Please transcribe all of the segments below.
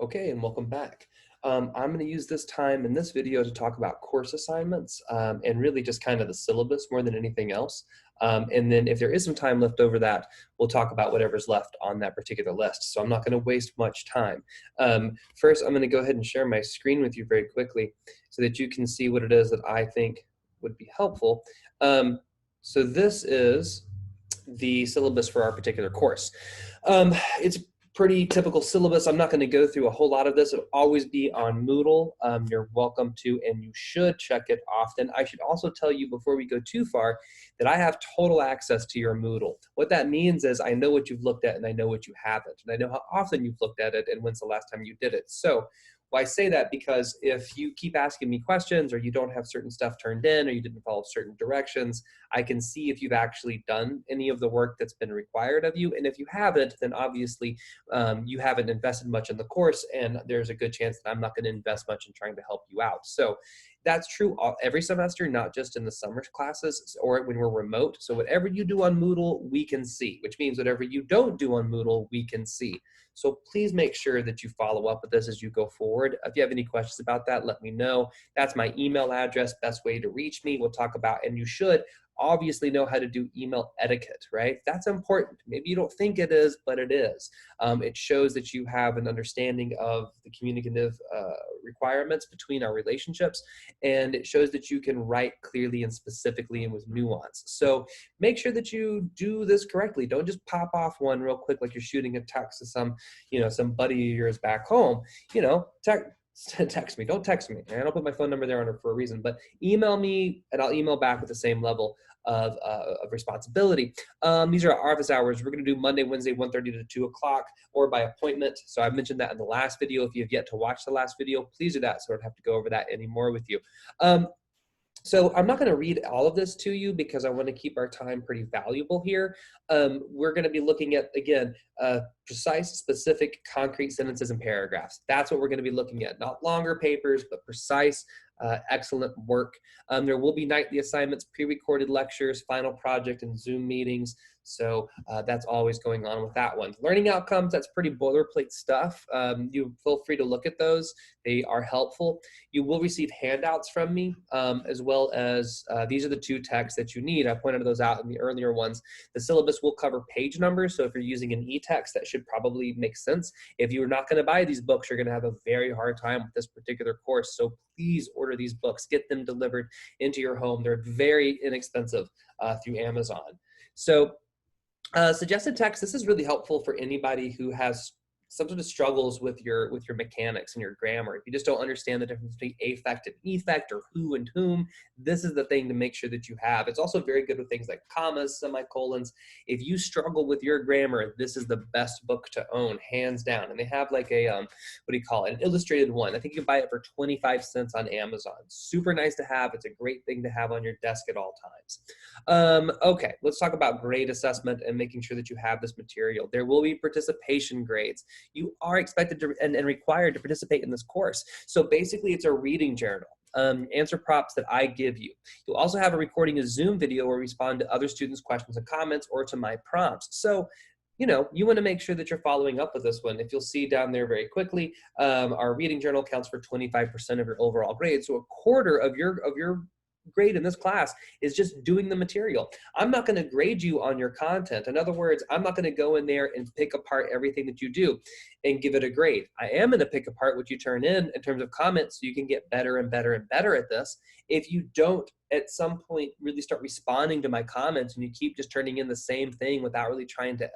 Okay, and welcome back. I'm going to use this time in this video to talk about course assignments and really just kind of the syllabus more than anything else. And then if there is some time left over that, we'll talk about whatever's left on that particular list. So I'm not going to waste much time. First, I'm going to go ahead and share my screen with you very quickly so that you can see what it is that I think would be helpful. So this is the syllabus for our particular course. It's pretty typical syllabus. I'm not going to go through a whole lot of this. It'll always be on Moodle. You're welcome to, and you should check it often. I should also tell you before we go too far that I have total access to your Moodle. What that means is I know what you've looked at and I know what you haven't, and I know how often you've looked at it and when's the last time you did it. So well, I say that because if you keep asking me questions or you don't have certain stuff turned in or you didn't follow certain directions, I can see if you've actually done any of the work that's been required of you. And if you haven't, then obviously you haven't invested much in the course, and there's a good chance that I'm not going to invest much in trying to help you out. So that's true every semester, not just in the summer classes or when we're remote. So whatever you do on Moodle, we can see, which means whatever you don't do on Moodle, we can see. So please make sure that you follow up with this as you go forward. If you have any questions about that, let me know. That's my email address, best way to reach me. We'll talk about, and you should obviously know how to do email etiquette, right? That's important. Maybe you don't think it is, but it is. It shows that you have an understanding of the communicative requirements between our relationships, and it shows that you can write clearly and specifically and with nuance. So make sure that you do this correctly. Don't just pop off one real quick like you're shooting a text to some buddy of yours back home. Text me. Don't text me. I don't put my phone number there for a reason, but email me and I'll email back with the same level of responsibility. These are our office hours. We're going to do Monday, Wednesday, 1:30 to 2 o'clock or by appointment. So I mentioned that in the last video. If you have yet to watch the last video, please do that so I don't have to go over that anymore with you. So I'm not going to read all of this to you because I want to keep our time pretty valuable here. We're going to be looking at, again, precise, specific, concrete sentences and paragraphs. That's what we're going to be looking at. Not longer papers, but precise, excellent work. There will be nightly assignments, pre-recorded lectures, final project, and Zoom meetings. So that's always going on with that one. Learning outcomes, that's pretty boilerplate stuff. You feel free to look at those. They are helpful. You will receive handouts from me, as well as these are the two texts that you need. I pointed those out in the earlier ones. The syllabus will cover page numbers, so if you're using an e-text, that should probably make sense. If you're not going to buy these books, you're going to have a very hard time with this particular course, so please order these books. Get them delivered into your home. They're very inexpensive through Amazon. So suggested text, this is really helpful for anybody who has some sort of struggles with your mechanics and your grammar. If you just don't understand the difference between affect and effect or who and whom, this is the thing to make sure that you have. It's also very good with things like commas, semicolons. If you struggle with your grammar, this is the best book to own, hands down. And they have like a, what do you call it, an illustrated one. I think you can buy it for 25 cents on Amazon. Super nice to have. It's a great thing to have on your desk at all times. Okay, let's talk about grade assessment and making sure that you have this material. There will be participation grades. You are expected to and required to participate in this course. So basically it's a reading journal. Answer prompts that I give you. You'll also have a recording of Zoom video where we respond to other students' questions and comments or to my prompts. So, you want to make sure that you're following up with this one. If you'll see down there very quickly, our reading journal counts for 25% of your overall grade. So a quarter of your grade in this class is just doing the material. I'm not going to grade you on your content. In other words, I'm not going to go in there and pick apart everything that you do and give it a grade. I am going to pick apart what you turn in terms of comments so you can get better and better and better at this. If you don't at some point really start responding to my comments and you keep just turning in the same thing without really trying to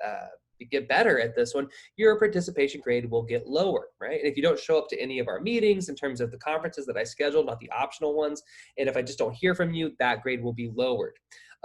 get better at this one, your participation grade will get lower, right? And if you don't show up to any of our meetings in terms of the conferences that I schedule, not the optional ones, and if I just don't hear from you, that grade will be lowered.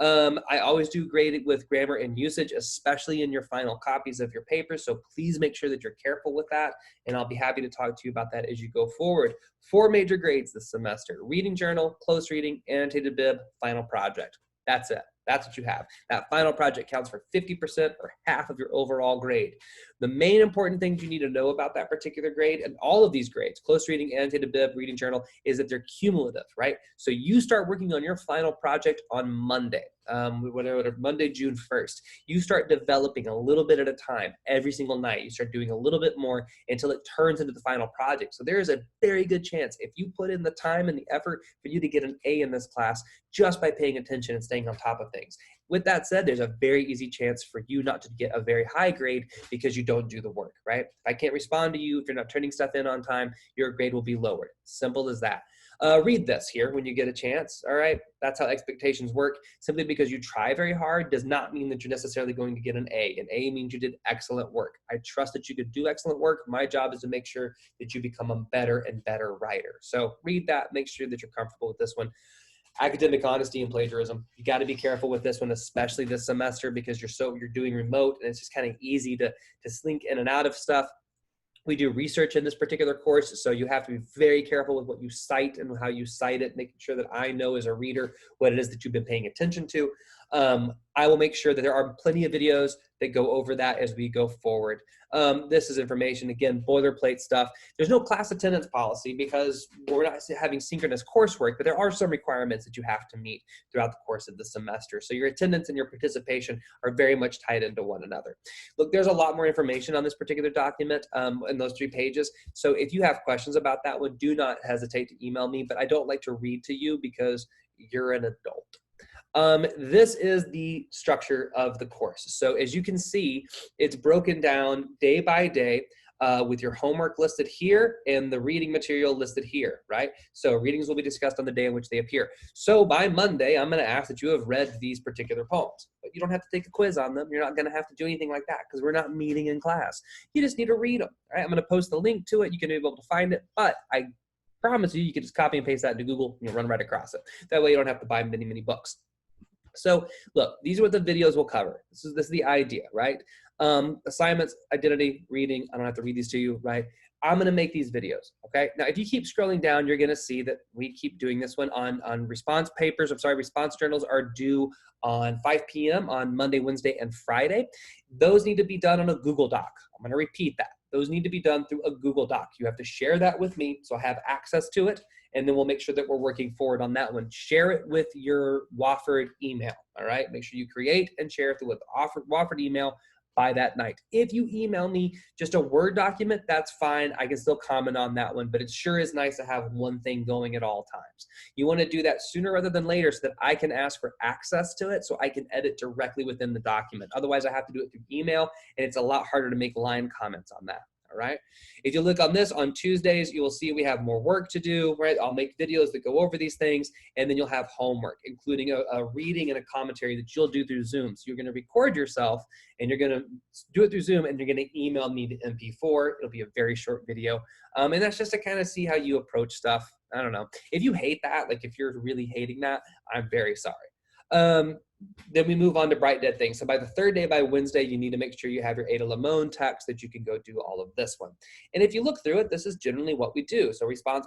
I always do grade it with grammar and usage, especially in your final copies of your papers. So please make sure that you're careful with that. And I'll be happy to talk to you about that as you go forward. 4 major grades this semester: reading journal, close reading, annotated bib, final project. That's it. That's what you have. That final project counts for 50% or half of your overall grade. The main important things you need to know about that particular grade, and all of these grades, close reading, annotated bib, reading journal, is that they're cumulative, right? So you start working on your final project on Monday, Monday, June 1st. You start developing a little bit at a time every single night. You start doing a little bit more until it turns into the final project. So there is a very good chance if you put in the time and the effort for you to get an A in this class just by paying attention and staying on top of things. With that said, there's a very easy chance for you not to get a very high grade because you don't do the work, right? If I can't respond to you, if you're not turning stuff in on time, your grade will be lowered. Simple as that. Read this here when you get a chance, all right? That's how expectations work. Simply because you try very hard does not mean that you're necessarily going to get an A. An A means you did excellent work. I trust that you could do excellent work. My job is to make sure that you become a better and better writer. So read that, make sure that you're comfortable with this one. Academic honesty and plagiarism. You got to be careful with this one, especially this semester, because you're doing remote and it's just kind of easy to slink in and out of stuff. We do research in this particular course, so you have to be very careful with what you cite and how you cite it, making sure that I know as a reader what it is that you've been paying attention to. I will make sure that there are plenty of videos that go over that as we go forward. This is information, again, boilerplate stuff. There's no class attendance policy because we're not having synchronous coursework, but there are some requirements that you have to meet throughout the course of the semester. So your attendance and your participation are very much tied into one another. Look, there's a lot more information on this particular document in those 3 pages. So if you have questions about that one, do not hesitate to email me, but I don't like to read to you because you're an adult. This is the structure of the course. So as you can see, it's broken down day by day with your homework listed here and the reading material listed here, right? So readings will be discussed on the day in which they appear. So by Monday, I'm going to ask that you have read these particular poems, but you don't have to take a quiz on them. You're not going to have to do anything like that because we're not meeting in class. You just need to read them, right? I'm going to post the link to it. You can be able to find it, but I promise you, you can just copy and paste that into Google and you'll run right across it. That way you don't have to buy many, many books. So look, these are what the videos will cover. This is the idea, right? Assignments, identity, reading. I don't have to read these to you, right? I'm going to make these videos, okay? Now, if you keep scrolling down, you're going to see that we keep doing this one on response papers. Response journals are due on 5 p.m. on Monday, Wednesday, and Friday. Those need to be done on a Google Doc. I'm going to repeat that. Those need to be done through a Google Doc. You have to share that with me so I have access to it, and then we'll make sure that we're working forward on that one. Share it with your Wofford email, all right? Make sure you create and share it with Wofford email by that night. If you email me just a Word document, that's fine. I can still comment on that one, but it sure is nice to have one thing going at all times. You want to do that sooner rather than later so that I can ask for access to it so I can edit directly within the document. Otherwise, I have to do it through email, and it's a lot harder to make line comments on that. All right. If you look on this on Tuesdays, you will see we have more work to do, right? I'll make videos that go over these things, and then you'll have homework, including a reading and a commentary that you'll do through Zoom. So you're going to record yourself, and you're going to do it through Zoom, and you're going to email me the MP4. It'll be a very short video. And that's just to kind of see how you approach stuff. I don't know. If you hate that, like if you're really hating that, I'm very sorry. Then we move on to Bright Dead things. So by the 3rd day, by Wednesday, you need to make sure you have your Ada Limon text that you can go do all of this one. And if you look through it, this is generally what we do. So response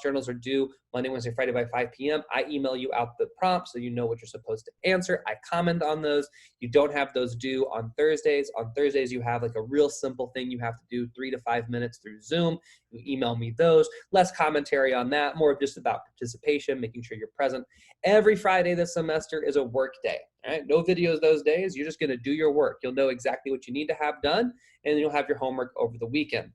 journals are due Monday, Wednesday, Friday by 5 p.m. I email you out the prompts so you know what you're supposed to answer. I comment on those. You don't have those due on Thursdays. On Thursdays, you have like a real simple thing you have to do 3 to 5 minutes through Zoom. You email me those. Less commentary on that, more just about participation, making sure you're present. Every Friday this semester is a work day. All right? No videos those days. You're just going to do your work. You'll know exactly what you need to have done, and then you'll have your homework over the weekend.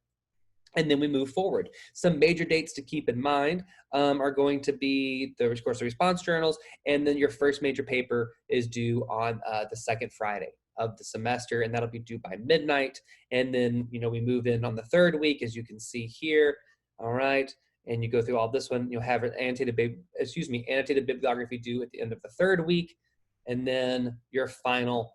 And then we move forward. Some major dates to keep in mind are going to be, of course, the response journals, and then your first major paper is due on the 2nd Friday of the semester, and that'll be due by midnight. And then, we move in on the 3rd week, as you can see here. All right. And you go through all this one. You'll have an annotated bibliography due at the end of the 3rd week. And then your final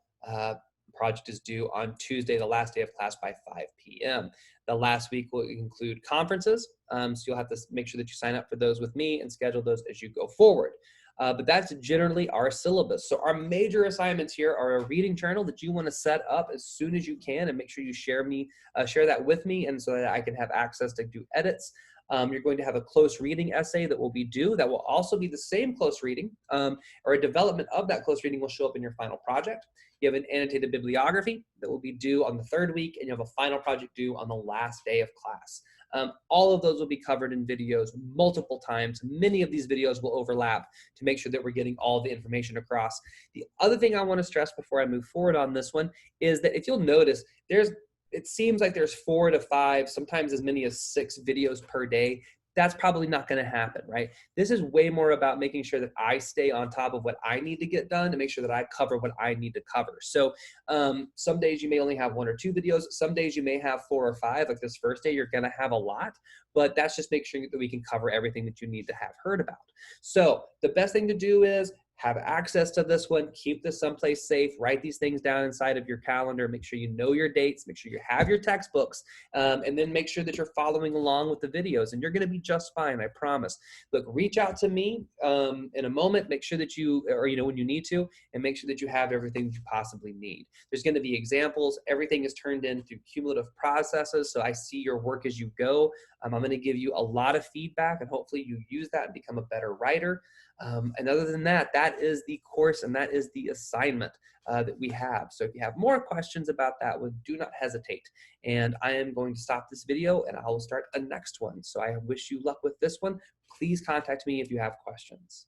project is due on Tuesday, the last day of class, by 5 p.m. The last week will include conferences. So you'll have to make sure that you sign up for those with me and schedule those as you go forward. But that's generally our syllabus. So our major assignments here are a reading journal that you want to set up as soon as you can, and make sure you share that with me, and so that I can have access to do edits. You're going to have a close reading essay that will be due. That will also be the same close reading, or a development of that close reading will show up in your final project. You have an annotated bibliography that will be due on the 3rd week, and you have a final project due on the last day of class. All of those will be covered in videos multiple times. Many of these videos will overlap to make sure that we're getting all the information across. The other thing I want to stress before I move forward on this one is that if you'll notice, it seems like there's 4 to 5, sometimes as many as 6 videos per day. That's probably not going to happen, right? This is way more about making sure that I stay on top of what I need to get done and make sure that I cover what I need to cover. So some days you may only have 1 or 2 videos. Some days you may have 4 or 5. Like this first day, you're going to have a lot, but that's just make sure that we can cover everything that you need to have heard about. So the best thing to do is have access to this one, keep this someplace safe, write these things down inside of your calendar, make sure you know your dates, make sure you have your textbooks, and then make sure that you're following along with the videos, and you're gonna be just fine, I promise. Look, reach out to me in a moment, make sure that you, or when you need to, and make sure that you have everything that you possibly need. There's gonna be examples, everything is turned in through cumulative processes, so I see your work as you go. I'm gonna give you a lot of feedback, and hopefully you use that and become a better writer. And other than that, that is the course and that is the assignment that we have. So if you have more questions about that one, do not hesitate. And I am going to stop this video and I will start a next one. So I wish you luck with this one. Please contact me if you have questions.